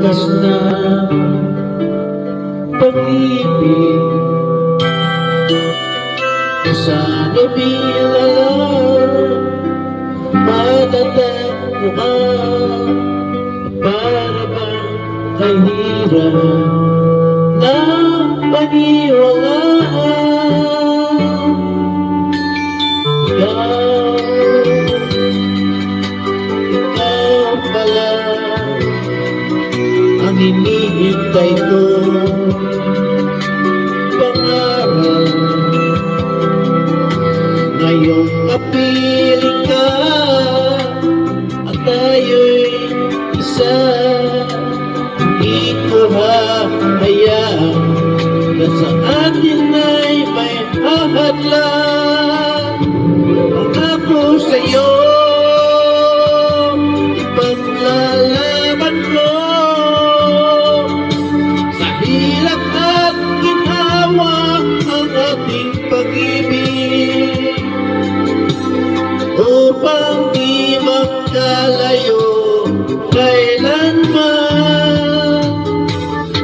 wagas na pag-ibig. Sana bilang matatag mo ka, para bang kahirap na paniwalaan. Ikaw pala ang hinihintay ko, pangarap. Ngayong kapiling ka at tayo'y isa, hindi ko hahayaan na sa atin ay may hahadlang. Pangako sa'yo, ipaglalaban ko sa hirap at ginhawa ang ating pag-ibig, upang di magkalayo kailanman.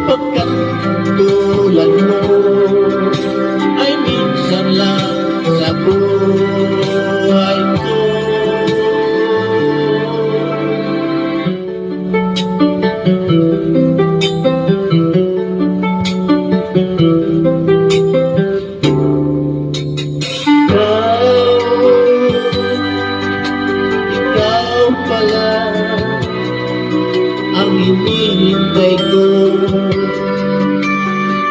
Pagkat tulad mo ay minsan lang sa buhay ko. Ikaw pala ang hinihintay ko,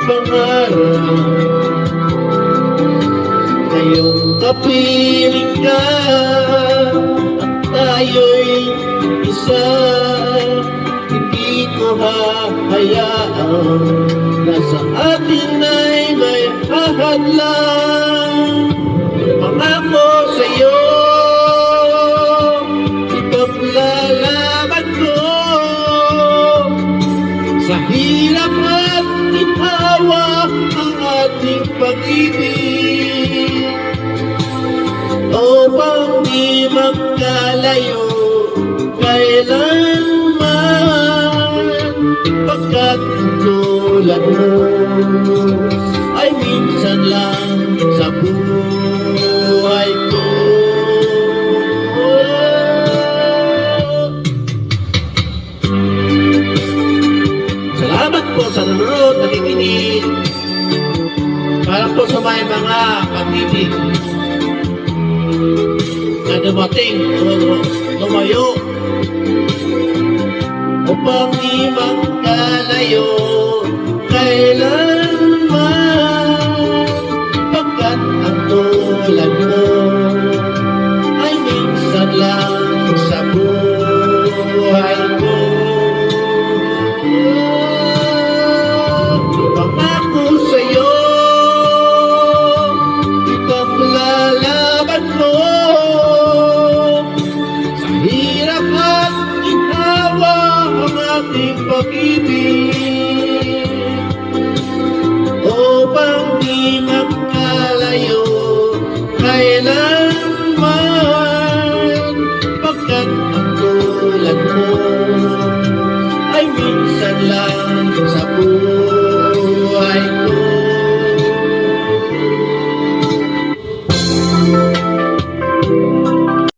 pangarap. Ngayong kapiling ka at tayo'y isa, hindi ko hahayaan na sa atin ay may hahadlang. Pangako sa'yo, ipaglalaban ko sa hirap at ginhawa ang ating pag-ibig, upang di magkalayo kailanman. Pagkat tulad mo ay minsan lang sa buhay ko. Salamat po sa nanonood, nakikinig. Para po sa may mga pag-ibig na dumating o lumayo, upang di magkalayo kailanman. Pagkat ang tulad mo ay minsan lang sa buhay ko. Pangako sa'yo, ipaglalaban ko sa hirap at ginhawa ang ating pag-ibig, upang di magkalayo kailanman. Pagkat ang tulad mo ay minsan lang sa buhay.